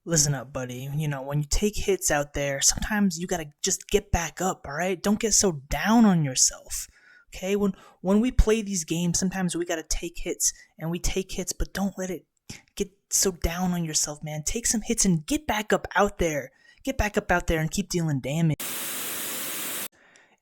Listen up, buddy. When you take hits out there, sometimes you gotta just get back up, alright? Don't get so down on yourself. Okay? When we play these games, sometimes we gotta take hits, and we take hits, but don't let it get so down on yourself, man. Take some hits and get back up out there. Get back up out there and keep dealing damage.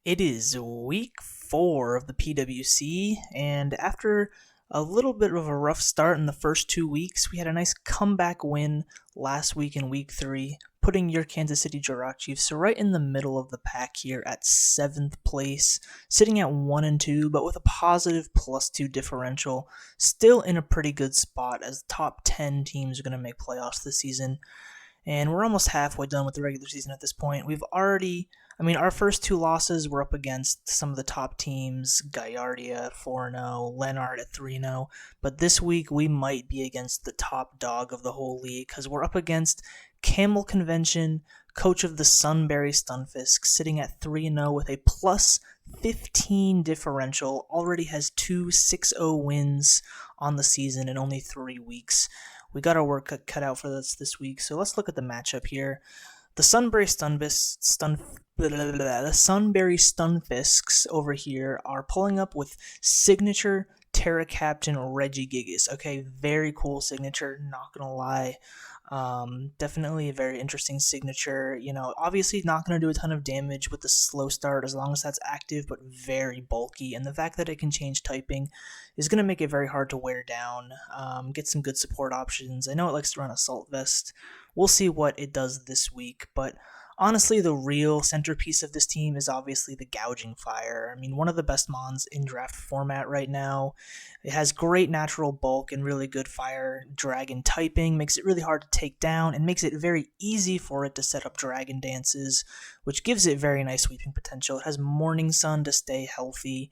It is week 4 of the PWC, and after a little bit of a rough start in the first 2 weeks, we had a nice comeback win last week in week 3, putting your Kansas City Jirachiefs right in the middle of the pack here at 7th place, sitting at 1-2, but with a positive +2 differential, still in a pretty good spot as the top 10 teams are going to make playoffs this season. And we're almost halfway done with the regular season at this point. Our first 2 losses were up against some of the top teams, Gallardia 4-0, Lennart at 3-0, but this week we might be against the top dog of the whole league because we're up against camelConvention, coach of the Sunbury Stunfisks, sitting at 3-0 with a +15 differential, already has 2 6-0 wins on the season in only 3 weeks. We got our work cut out for us this week, so let's look at the matchup here. The Sunbury Stunfisks over here are pulling up with signature Terra Captain Regigigas. Okay, very cool signature, not gonna lie. Definitely a very interesting signature. Obviously not going to do a ton of damage with the slow start as long as that's active, but very bulky. And the fact that it can change typing is going to make it very hard to wear down. Get some good support options. I know it likes to run Assault Vest. We'll see what it does this week, but honestly, the real centerpiece of this team is obviously the Gouging Fire. One of the best mons in draft format right now. It has great natural bulk and really good fire dragon typing, makes it really hard to take down, and makes it very easy for it to set up dragon dances, which gives it very nice sweeping potential. It has Morning Sun to stay healthy,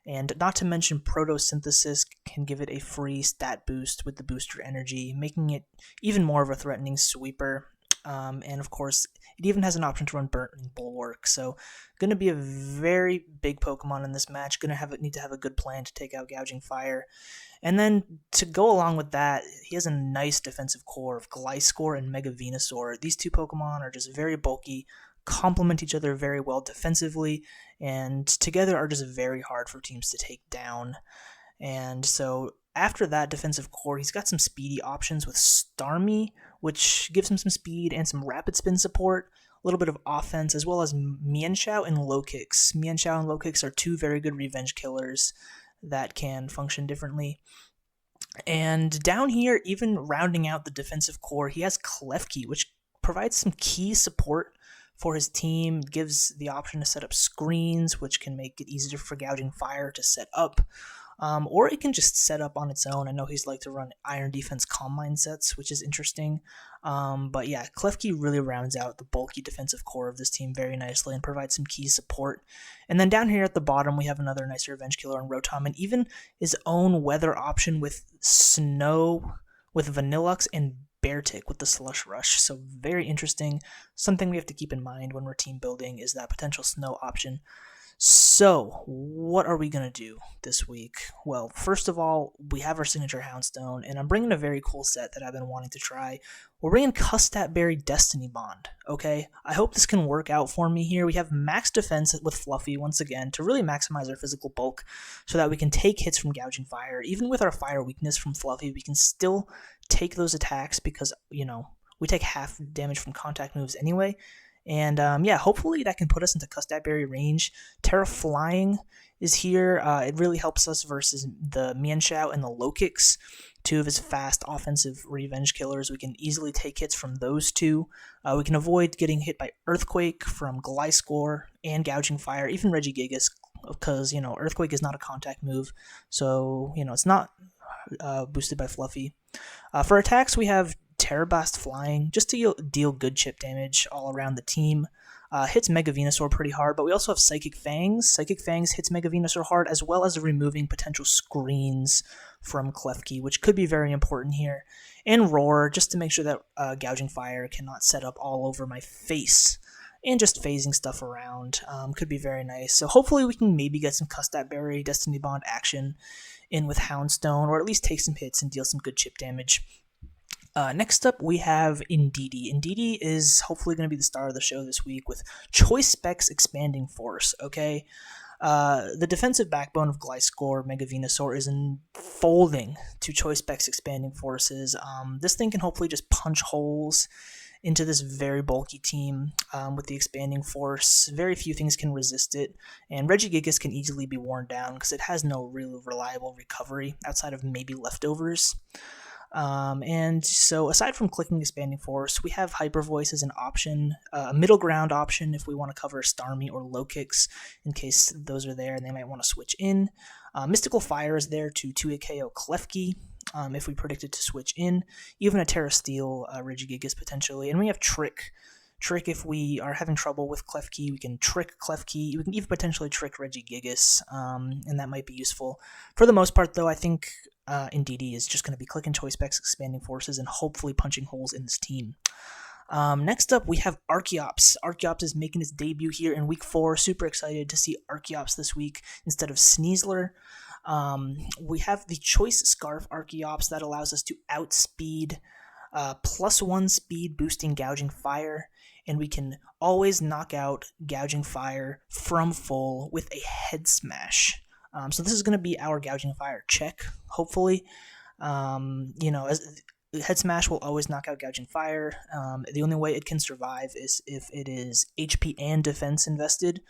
and not to mention Photosynthesis can give it a free stat boost with the booster energy, making it even more of a threatening sweeper. And of course, it even has an option to run Burning Bulwark, so going to be a very big Pokemon in this match. Going to need to have a good plan to take out Gouging Fire. And then to go along with that, he has a nice defensive core of Gliscor and Mega Venusaur. These 2 Pokemon are just very bulky, complement each other very well defensively, and together are just very hard for teams to take down. And so after that defensive core, he's got some speedy options with Starmie, which gives him some speed and some rapid spin support, a little bit of offense, as well as Mienshao and Low Kicks. Mienshao and Low Kicks are 2 very good revenge killers that can function differently. And down here, even rounding out the defensive core, he has Klefki, which provides some key support for his team, gives the option to set up screens, which can make it easier for Gouging Fire to set up. Or it can just set up on its own. I know he's like to run Iron Defense Calm Mind sets, which is interesting. But yeah, Klefki really rounds out the bulky defensive core of this team very nicely and provides some key support. And then down here at the bottom, we have another nice revenge killer in Rotom, and even his own weather option with Snow, with Vanillux, and Beartic with the Slush Rush. So very interesting. Something we have to keep in mind when we're team building is that potential Snow option. So, what are we going to do this week? Well, first of all, we have our signature Houndstone, and I'm bringing a very cool set that I've been wanting to try. We're bringing Custat Berry Destiny Bond, okay? I hope this can work out for me here. We have max defense with Fluffy, once again, to really maximize our physical bulk so that we can take hits from Gouging Fire. Even with our fire weakness from Fluffy, we can still take those attacks because, we take half damage from contact moves anyway. And hopefully that can put us into Custat Berry range. Terra Flying is here. It really helps us versus the Mienshao and the Low Kicks, 2 of his fast offensive revenge killers. We can easily take hits from those 2. We can avoid getting hit by Earthquake from Gliscor and Gouging Fire, even Regigigas, because, Earthquake is not a contact move, so, it's not boosted by Fluffy. For attacks, we have Terra Blast Flying, just to deal good chip damage all around the team. Hits Mega Venusaur pretty hard, but we also have Psychic Fangs. Psychic Fangs hits Mega Venusaur hard, as well as removing potential screens from Klefki, which could be very important here. And Roar, just to make sure that Gouging Fire cannot set up all over my face. And just phasing stuff around could be very nice. So hopefully we can maybe get some Custat Berry Destiny Bond action in with Houndstone, or at least take some hits and deal some good chip damage. Next up, we have Indeedee. Indeedee is hopefully going to be the star of the show this week with Choice Specs Expanding Force, okay? The defensive backbone of Gliscor Mega Venusaur is unfolding to Choice Specs Expanding Forces. This thing can hopefully just punch holes into this very bulky team with the Expanding Force. Very few things can resist it, and Regigigas can easily be worn down because it has no real reliable recovery outside of maybe leftovers. And so aside from clicking Expanding Force, we have Hyper Voice as an option, a middle ground option if we want to cover Starmie or Low Kicks in case those are there and they might want to switch in. Mystical Fire is there to 2-hit KO Klefki if we predict it to switch in. Even a Terra Steel Regigigas potentially. And we have Trick. Trick, if we are having trouble with Klefki, we can trick Klefki. We can even potentially trick Regigigas, and that might be useful. For the most part, though, I think Indeedee is just going to be clicking Choice Specs Expanding Forces and hopefully punching holes in this team. Next up, we have Archeops. Archeops is making its debut here in Week 4. Super excited to see Archeops this week instead of Sneasler. We have the Choice Scarf Archeops that allows us to outspeed +1 speed boosting Gouging Fire, and we can always knock out Gouging Fire from full with a Head Smash. So this is going to be our Gouging Fire check, hopefully. As Head Smash will always knock out Gouging Fire. The only way it can survive is if it is HP and defense invested.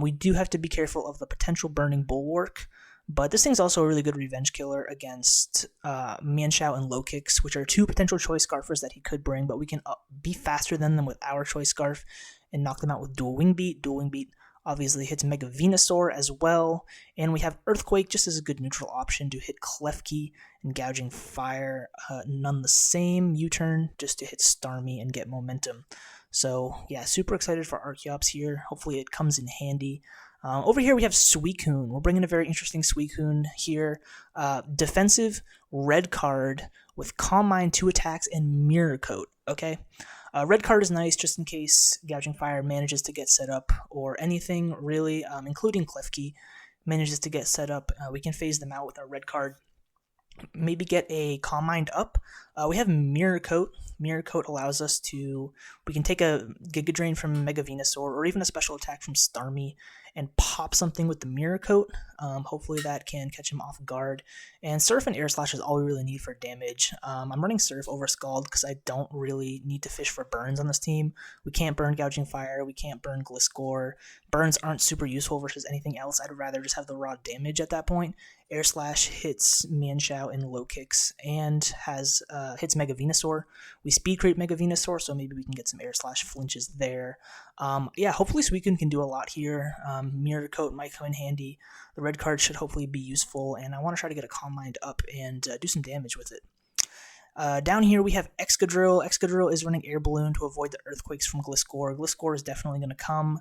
We do have to be careful of the potential Burning Bulwark, but this thing's also a really good revenge killer against Mienshao and Low Kicks, which are two potential Choice Scarfers that he could bring, but we can be faster than them with our Choice Scarf and knock them out with Dual Wing Beat. Dual Wing Beat obviously hits Mega Venusaur as well, and we have Earthquake just as a good neutral option to hit Klefki and Gouging Fire. None the same. U-turn just to hit Starmie and get momentum. So yeah, super excited for Archeops here. Hopefully it comes in handy. Over here we have Suicune. We're bringing a very interesting Suicune here. Defensive red card with Calm Mind, 2 attacks, and Mirror Coat. Okay, red card is nice just in case Gouging Fire manages to get set up, or anything really, including Klefki, manages to get set up. We can phase them out with our red card. Maybe get a Calm Mind up. We have Mirror Coat. Mirror Coat allows us to, we can take a Giga Drain from Mega Venusaur or even a special attack from Starmie and pop something with the Mirror Coat. Hopefully that can catch him off guard. And Surf and Air Slash is all we really need for damage. I'm running Surf over Scald because I don't really need to fish for burns on this team. We can't burn Gouging Fire. We can't burn Gliscor. Burns aren't super useful versus anything else. I'd rather just have the raw damage at that point. Air Slash hits Mienshao and Low Kicks and has hits Mega Venusaur. We speed create Mega Venusaur, so maybe we can get some Air Slash flinches there. Yeah, hopefully Suicune can do a lot here. Mirror Coat might come in handy. The red card should hopefully be useful, and I want to try to get a Calm Mind up and do some damage with it. Down here we have Excadrill. Excadrill is running Air Balloon to avoid the Earthquakes from Gliscor. Gliscor is definitely going to come.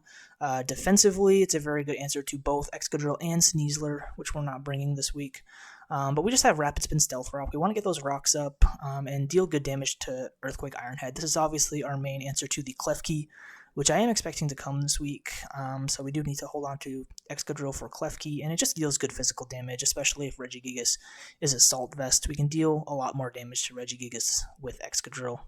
Defensively, it's a very good answer to both Excadrill and Sneasler, which we're not bringing this week. But we just have Rapid Spin Stealth Rock. We want to get those rocks up and deal good damage to Earthquake Iron Head. This is obviously our main answer to the Klefki, which I am expecting to come this week. So we do need to hold on to Excadrill for Klefki, and it just deals good physical damage, especially if Regigigas is Assault Vest. We can deal a lot more damage to Regigigas with Excadrill.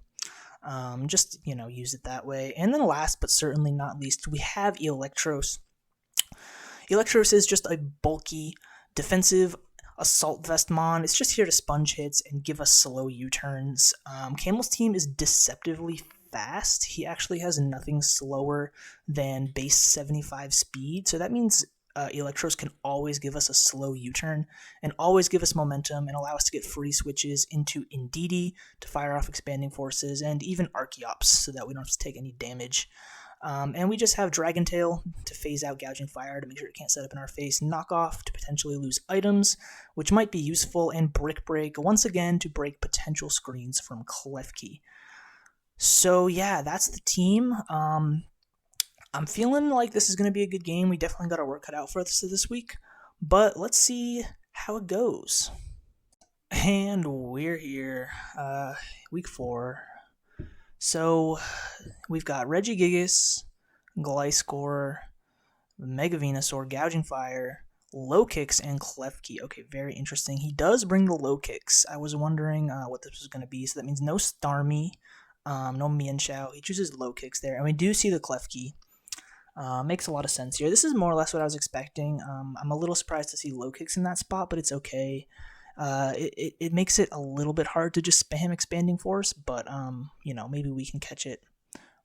Just, use it that way. And then last but certainly not least, we have Electros. Electros is just a bulky, defensive Assault Vest Mon. It's just here to sponge hits and give us slow U-turns. Camel's team is deceptively fast. He actually has nothing slower than base 75 speed, so that means Electros can always give us a slow U-turn and always give us momentum and allow us to get free switches into Indeedee to fire off Expanding Forces and even Archeops so that we don't have to take any damage. And we just have Dragon Tail to phase out Gouging Fire to make sure it can't set up in our face, Knock Off to potentially lose items, which might be useful, and Brick Break once again to break potential screens from Klefki. So yeah, that's the team. I'm feeling like this is going to be a good game. We definitely got our work cut out for us this week, but let's see how it goes. And we're here, week 4. So we've got Regigigas, Gliscor, Mega Venusaur, Gouging Fire, Low kicks and Klefki. Okay, very interesting. He does bring the low kicks. I was wondering what this was going to be. So that means no Starmie, no Mienshao. He chooses low kicks there. And we do see the Klefki. Makes a lot of sense here. This is more or less what I was expecting. I'm a little surprised to see low kicks in that spot, but it's okay. It makes it a little bit hard to just spam Expanding Force, but maybe we can catch it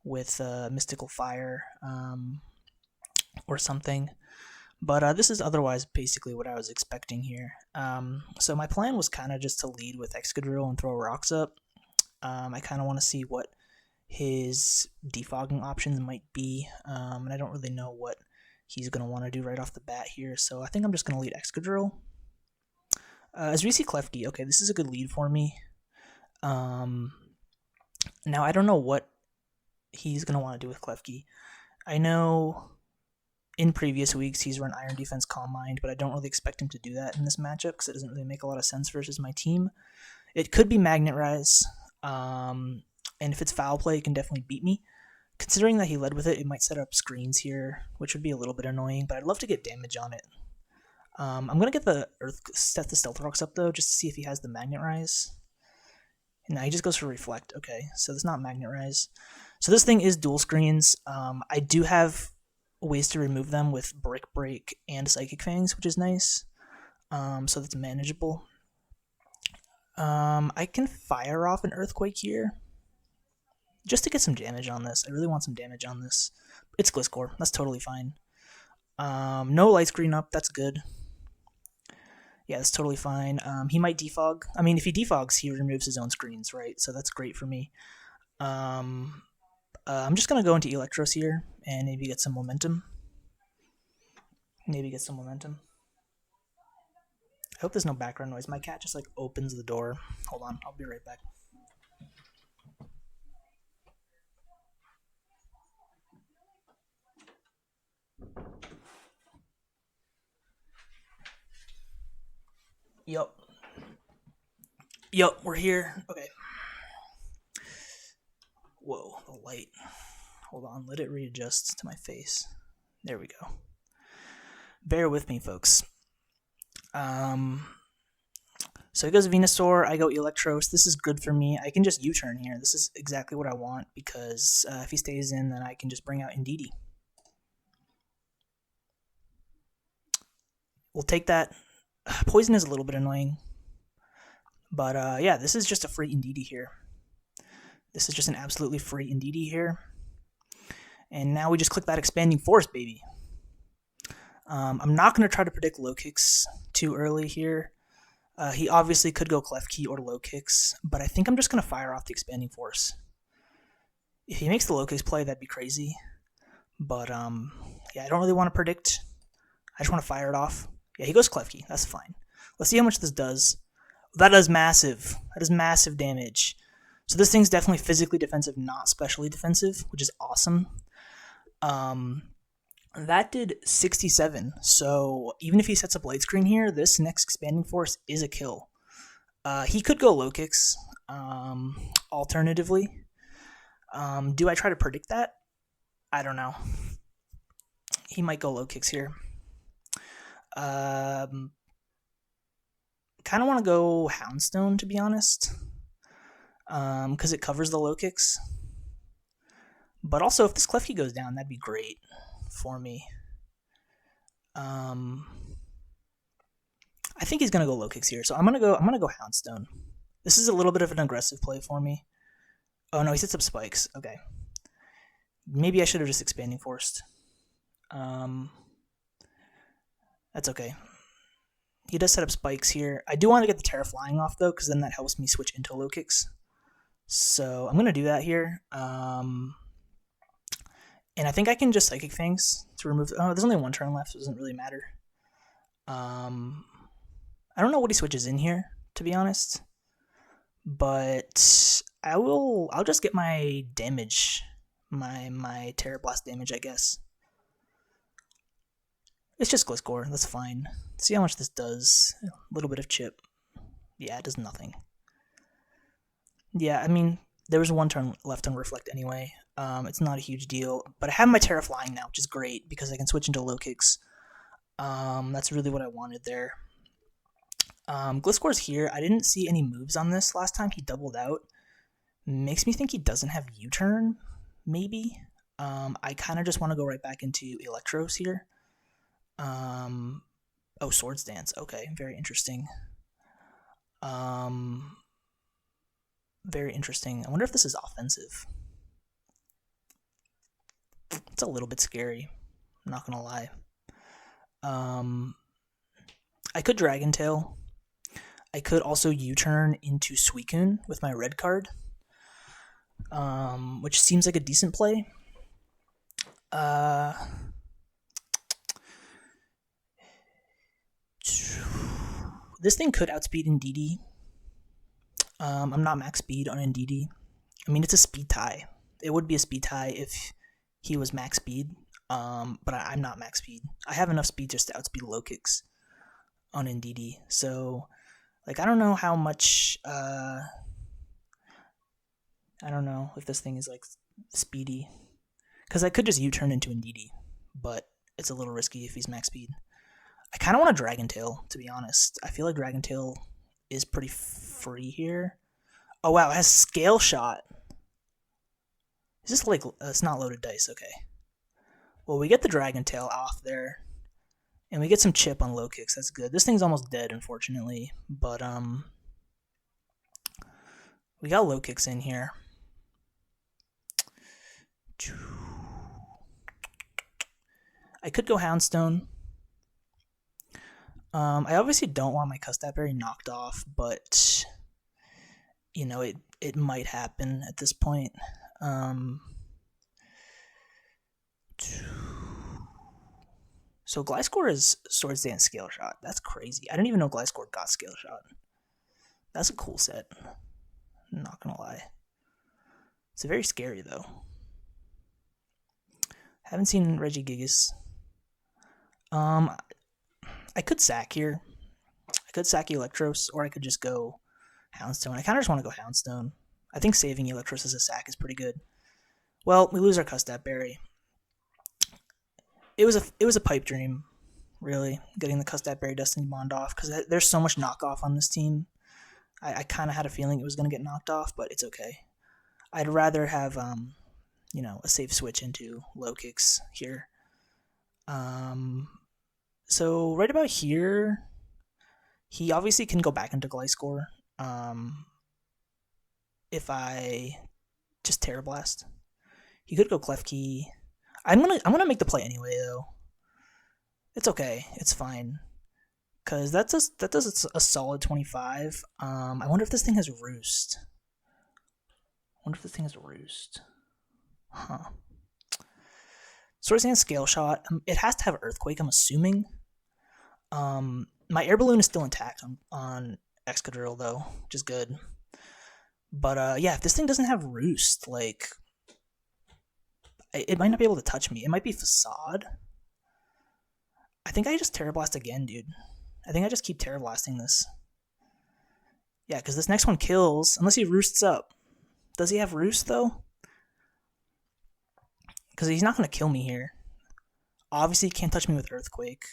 with Mystical Fire or something. But this is otherwise basically what I was expecting here. So my plan was kind of just to lead with Excadrill and throw rocks up. I kind of want to see what his defogging options might be, and I don't really know what he's going to want to do right off the bat here, so I think I'm just going to lead Excadrill. As we see Klefki, okay, this is a good lead for me. Now I don't know what he's going to want to do with Klefki. I know in previous weeks he's run Iron Defense, Calm Mind, but I don't really expect him to do that in this matchup because it doesn't really make a lot of sense versus my team. It could be Magnet Rise, and if it's Foul Play, it can definitely beat me. Considering that he led with it, it might set up screens here, which would be a little bit annoying, but I'd love to get damage on it. I'm going to get the Stealth Rocks up, though, just to see if he has the Magnet Rise. And now he just goes for Reflect. Okay, so that's not Magnet Rise. So this thing is dual screens. I do have ways to remove them with Brick Break and Psychic Fangs, which is nice. So that's manageable. I can fire off an Earthquake here just to get some damage on this. I really want some damage on this. It's Gliscor. That's totally fine. No Light Screen up. That's good. Yeah, that's totally fine. He might defog. I mean, if he defogs, he removes his own screens, right? So that's great for me. I'm just going to go into Electros here and maybe get some momentum. I hope there's no background noise. My cat just like opens the door. Hold on, I'll be right back. Yup, we're here. Okay. Whoa, the light. Hold on, let it readjust to my face. There we go. Bear with me, folks. So he goes Venusaur, I go Electros. This is good for me. I can just U-turn here. This is exactly what I want because if he stays in, then I can just bring out Indeedee. We'll take that. Poison is a little bit annoying. But yeah, this is just a free Indeedee here. This is just an absolutely free Indeedee here. And now we just click that Expanding Force, baby. I'm not going to try to predict low kicks too early here. He obviously could go Klefki or low kicks, but I think I'm just going to fire off the Expanding Force. If he makes the low kicks play, that'd be crazy. But yeah, I don't really want to predict. I just want to fire it off. Yeah, he goes Klefki. That's fine. Let's see how much this does. That does massive. That is massive damage. So this thing's definitely physically defensive, not specially defensive, which is awesome. That did 67. So even if he sets up Light Screen here, this next Expanding Force is a kill. He could go low kicks. Alternatively, do I try to predict that? I don't know. He might go low kicks here. Kind of want to go Houndstone, to be honest, because it covers the low kicks. But also, if this Klefki goes down, that'd be great for me. I think he's gonna go low kicks here, so I'm gonna go Houndstone. This is a little bit of an aggressive play for me. Oh no, he sets up spikes. Okay, maybe I should have just Expanding Forced. That's okay. He does set up spikes here. I do want to get the Terra Flying off, though, because then that helps me switch into low kicks. So I'm going to do that here. And I think I can just Psychic Fangs to remove... Oh, there's only one turn left, so it doesn't really matter. I don't know what he switches in here, to be honest. But I'll just get my damage. My Terra Blast damage, I guess. It's just Gliscor, that's fine. See how much this does. A little bit of chip. Yeah, it does nothing. Yeah, I mean, there was one turn left on Reflect anyway. It's not a huge deal. But I have my Terra Flying now, which is great, because I can switch into low kicks. That's really what I wanted there. Gliscor's here. I didn't see any moves on this last time. He doubled out. Makes me think he doesn't have U-turn, maybe. I kind of just want to go right back into Electros here. Oh, Swords Dance. Okay, very interesting. Very interesting. I wonder if this is offensive. It's a little bit scary. I'm not gonna lie. I could Dragon Tail. I could also U-turn into Suicune with my red card, which seems like a decent play. This thing could outspeed Indeedee. I'm not max speed on Indeedee. I mean, it's a speed tie. It would be a speed tie if he was max speed, but I'm not max speed. I have enough speed just to outspeed low kicks on Indeedee. So, like, I don't know how much. I don't know if this thing is like speedy, because I could just U-turn into Indeedee, but it's a little risky if he's max speed. I kind of want a Dragon Tail, to be honest. I feel like Dragon Tail is pretty free here. Oh wow, it has Scale Shot. Is this like, it's not loaded dice, okay. Well, we get the Dragon Tail off there, and we get some chip on low kicks, that's good. This thing's almost dead, unfortunately, but we got low kicks in here. I could go Houndstone. I obviously don't want my Custapberry knocked off, but you know, it might happen at this point. So Gliscor is Swords Dance Scale Shot. That's crazy. I didn't even know Gliscor got Scale Shot. That's a cool set. I'm not gonna lie. It's very scary though. Haven't seen Regigigas. I could sack here. I could sack Electros, or I could just go Houndstone. I kind of just want to go Houndstone. I think saving Electros as a sack is pretty good. Well, we lose our Custapberry. It was a pipe dream, really, getting the Custapberry Destiny Bond off, because there's so much knockoff on this team. I kind of had a feeling it was going to get knocked off, but it's okay. I'd rather have, you know, a safe switch into low kicks here. So right about here, he obviously can go back into Gliscor. If I just Terra Blast, he could go Klefki. I'm gonna make the play anyway though. It's okay. It's fine. Cause that does a solid 25. I wonder if this thing has Roost. Huh. Swords Dance Scale Shot. It has to have Earthquake, I'm assuming. My air balloon is still intact on Excadrill though, which is good. But yeah, if this thing doesn't have Roost, like, it might not be able to touch me. It might be Facade. I think I just Terra Blast again, dude. I think I just keep Terra Blasting this. Yeah, because this next one kills, unless he Roosts up. Does he have Roost, though? Because he's not going to kill me here. Obviously, he can't touch me with Earthquake.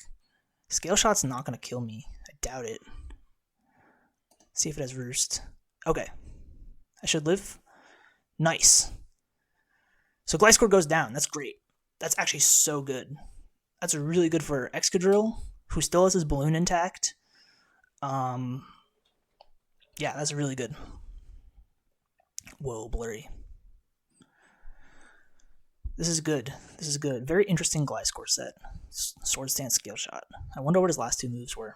Scale Shot's not going to kill me. I doubt it. See if it has Roost. Okay. I should live. Nice. So Gliscor goes down. That's great. That's actually so good. That's really good for Excadrill, who still has his balloon intact. Yeah, that's really good. Whoa, blurry. This is good. Very interesting Gliscor set. Swords Dance Scale Shot. I wonder what his last two moves were.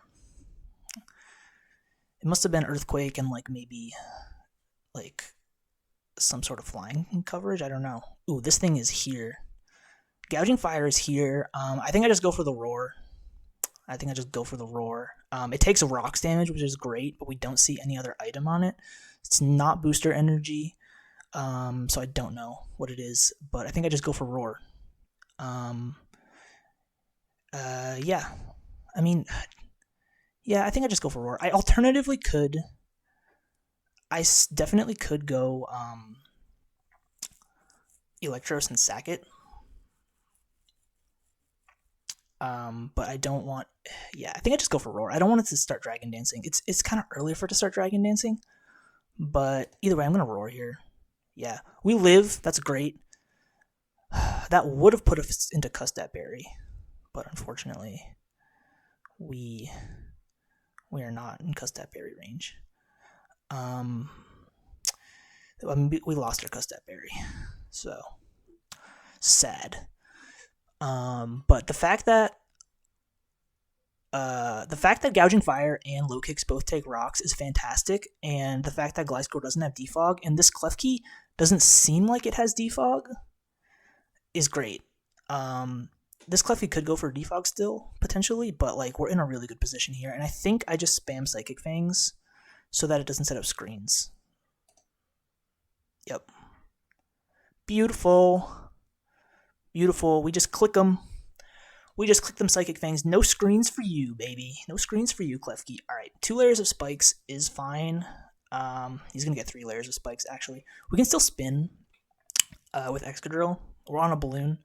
It must have been Earthquake and like maybe like some sort of flying coverage. I don't know. Ooh, this thing is here. Gouging Fire is here. I think I just go for the Roar. It takes rocks damage, which is great, but we don't see any other item on it. It's not booster energy, so I don't know what it is, but I think I just go for Roar. Yeah. I mean, yeah, I think I just go for Roar. I alternatively could... I definitely could go Electros and sack it. But I don't want. Yeah, I think I just go for Roar. I don't want it to start Dragon Dancing. It's kind of early for it to start Dragon Dancing. But either way, I'm gonna Roar here. Yeah, we live. That's great. That would have put us into Custap Berry, but unfortunately, we are not in Custap Berry range. I mean, we lost our Custap Berry, so sad. But the fact that Gouging Fire and Low Kicks both take rocks is fantastic, and the fact that Gliscor doesn't have Defog and this Klefki doesn't seem like it has Defog is great. This Klefki could go for Defog still, potentially, but like we're in a really good position here, and I think I just spam Psychic Fangs so that it doesn't set up screens. Yep. Beautiful. Beautiful. We just click them. We just click them Psychic Fangs. No screens for you, baby. No screens for you, Klefki. Alright, 2 layers of spikes is fine. He's going to get 3 layers of spikes, actually. We can still spin with Excadrill. We're on a balloon,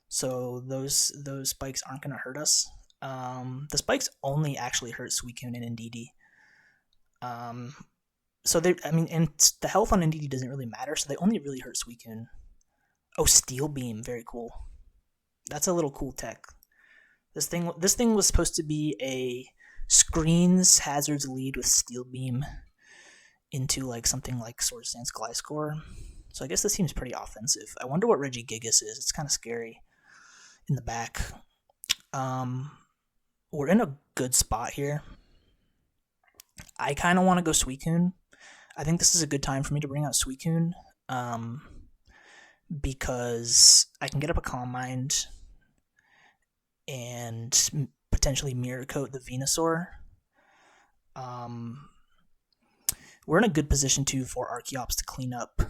so those spikes aren't going to hurt us. The spikes only actually hurt Suicune and Indeedee. So and the health on Indeedee doesn't really matter, so they only really hurt Suicune. Oh, Steel Beam, very cool. That's a little cool tech. This thing was supposed to be a screens hazards lead with Steel Beam into like something like Swords Dance Gliscor. So I guess this seems pretty offensive. I wonder what Regigigas is. It's kind of scary in the back. We're in a good spot here. I kind of want to go Suicune. I think this is a good time for me to bring out Suicune. Because I can get up a Calm Mind and potentially Mirror Coat the Venusaur. We're in a good position too for Archeops to clean up.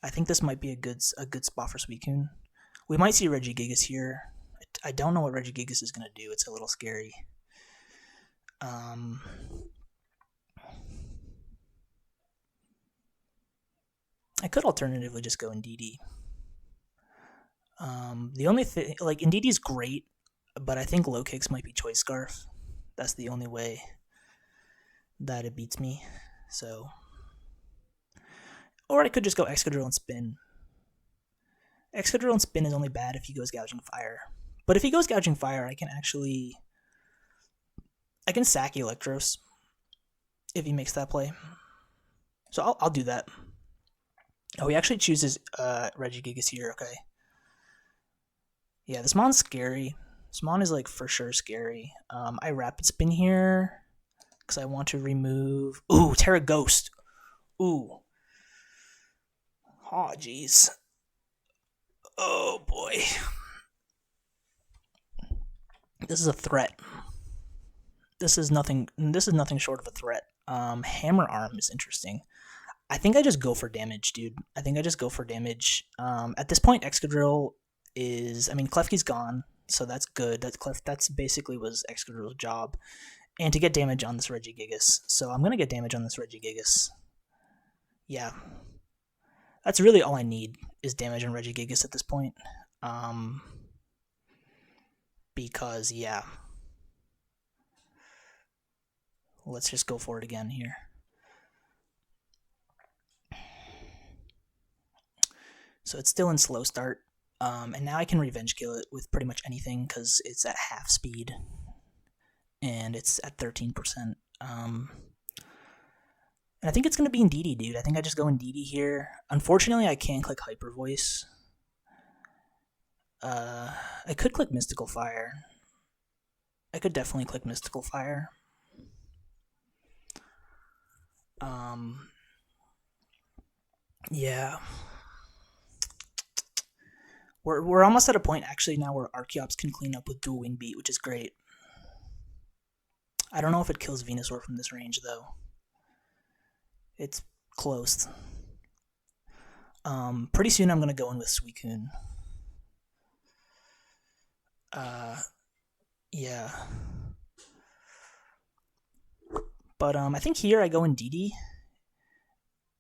I think this might be a good spot for Suicune. We might see Regigigas here. I don't know what Regigigas is going to do. It's a little scary. I could alternatively just go Indeedee. The only thing, like, Indeedee's great, but I think Low Kicks might be Choice Scarf. That's the only way that it beats me. So, or I could just go Excadrill and Spin. Excadrill and Spin is only bad if he goes Gouging Fire. But if he goes Gouging Fire, I can sack Electros if he makes that play. So I'll do that. Oh, he actually chooses Regigigas here, okay. Yeah, this Mon's scary. This Mon is, like, for sure scary. I Rapid Spin here, because I want to remove... Ooh, Terra Ghost. Ooh. Oh, jeez. Oh, boy. This is a threat. This is nothing short of a threat. Hammer Arm is interesting. I think I just go for damage, dude. I think I just go for damage. At this point, Excadrill is... I mean, Klefki's gone, so that's good. That's basically was Excadrill's job. And to get damage on this Regigigas. So I'm going to get damage on this Regigigas. Yeah. That's really all I need is damage on Regigigas at this point. Because, yeah. Let's just go for it again here. So it's still in slow start, and now I can Revenge Kill it with pretty much anything because it's at half speed, and it's at 13%. And I think it's going to be Indeedee, dude. I think I just go Indeedee here. Unfortunately, I can't click Hyper Voice. I could click Mystical Fire. I could definitely click Mystical Fire. Yeah. We're almost at a point, actually, now where Archeops can clean up with Dual Wing Beat, which is great. I don't know if it kills Venusaur from this range, though. It's close. Pretty soon I'm going to go in with Suicune. Yeah. But I think here I go Indeedee,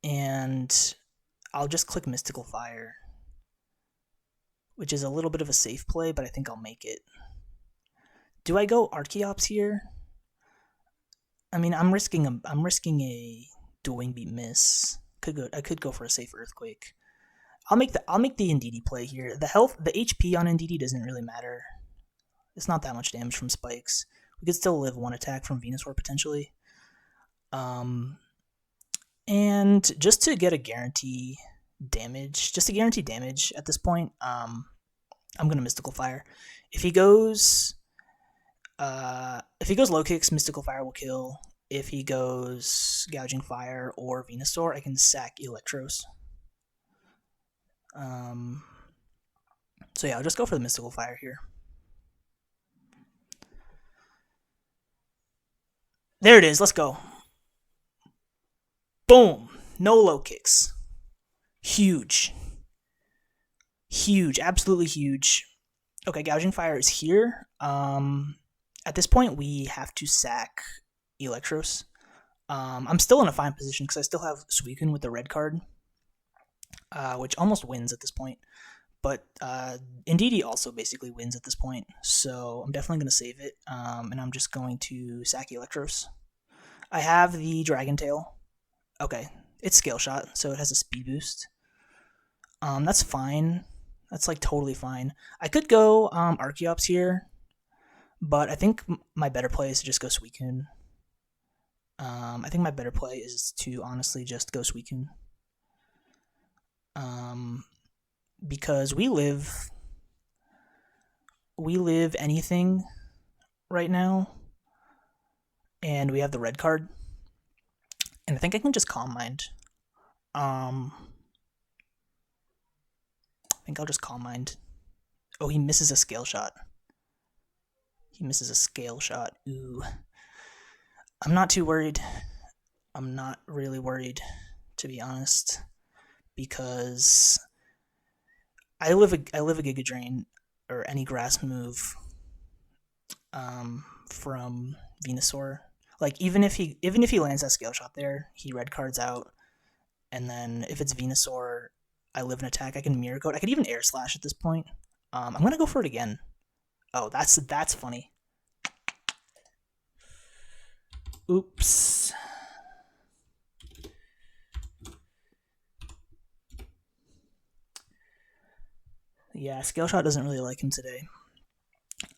and I'll just click Mystical Fire. which is a little bit of a safe play, but I think I'll make it. Do I go Archeops here? I mean, I'm risking a dual wing beat miss. I could go for a safe earthquake. I'll make the Indeedee play here. The HP on Indeedee doesn't really matter. It's not that much damage from spikes. We could still live one attack from Venusaur potentially. And just to get a guarantee damage, at this point, I'm gonna Mystical Fire. If he goes low kicks, Mystical Fire will kill. If he goes Gouging Fire or Venusaur, I can sack Electros. So yeah, I'll just go for the Mystical Fire here. There it is. Let's go. Boom. No low kicks. Huge. Huge. Absolutely huge. Okay, Gouging Fire is here. At this point, we have to sack Electros. I'm still in a fine position because I still have Suicune with the red card, which almost wins at this point. But Indeedee also basically wins at this point, so I'm definitely going to save it, and I'm just going to sack Electros. I have the Dragon Tail. Okay, it's Scale Shot, so it has a speed boost. That's fine. That's like totally fine. I could go Archeops here, but I think my better play is to just go Suicune. I think my better play is to honestly just go Suicune. Because we live anything right now, and we have the red card, and I think I can just Calm Mind. I think I'll just Calm Mind. Oh, he misses a Scale Shot. Ooh. I'm not too worried. I'm not really worried, to be honest, because I live a Giga Drain or any grass move from Venusaur. Like even if he lands that Scale Shot there, he red cards out, and then if it's Venusaur, I live an attack. I can Mirror Coat. I could even Air Slash at this point. I'm gonna go for it again. Oh, that's funny. Oops. Yeah, Scale Shot doesn't really like him today.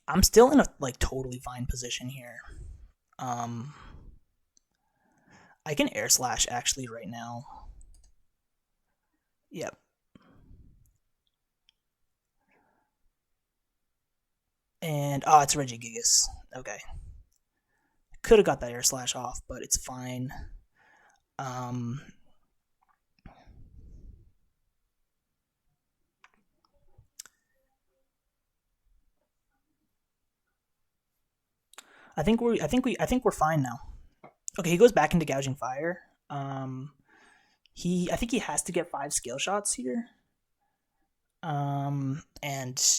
I'm still in a totally fine position here. I can Air Slash actually right now. Yep. And it's Regigigas. Okay. Could have got that Air Slash off, but it's fine. I think we're fine now. Okay, he goes back into Gouging Fire. I think he has to get 5 Scale Shots here. And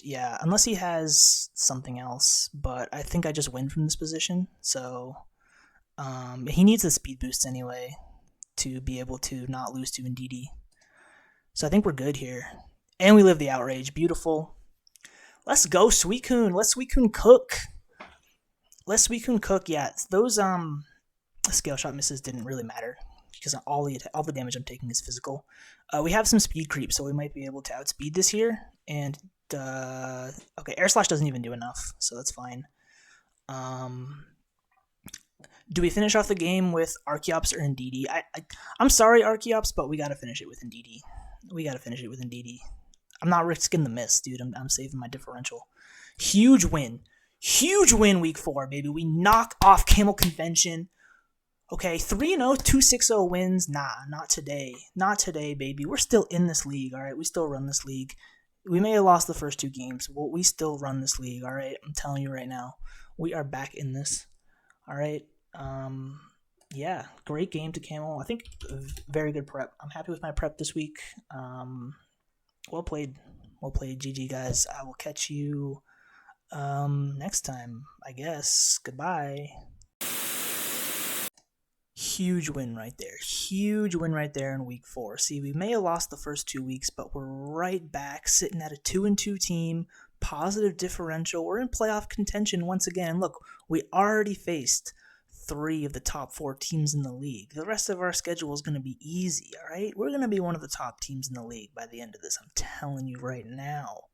yeah, unless he has something else, but I think I just win from this position. So he needs the speed boost anyway to be able to not lose to Indeedee. So I think we're good here. And we live the Outrage. Beautiful. Let's go, Suicune. Let Suicune cook. Yeah, those Scale Shot misses didn't really matter because all the damage I'm taking is physical. We have some speed creep, so we might be able to outspeed this here. And okay, Air Slash doesn't even do enough, so that's fine. Do we finish off the game with Archeops or Indeedee? I'm sorry, Archeops, but we gotta finish it with Indeedee. I'm not risking the miss, dude. I'm saving my differential. Huge win week 4, baby. We knock off camelConvention. Okay, 3-0, 2-6-0 wins. Nah, not today. Not today, baby. We're still in this league, all right? We still run this league. We may have lost the first 2 games, but we still run this league, all right? I'm telling you right now. We are back in this, all right? Yeah, great game to Camel. I think very good prep. I'm happy with my prep this week. Well played. GG, guys. I will catch you next time, I guess. Goodbye. Huge win right there. Huge win right there in week 4. See, we may have lost the first 2 weeks, but we're right back sitting at a 2-2 team, positive differential. We're in playoff contention once again. Look, we already faced 3 of the top 4 teams in the league. The rest of our schedule is going to be easy, all right? We're going to be one of the top teams in the league by the end of this. I'm telling you right now.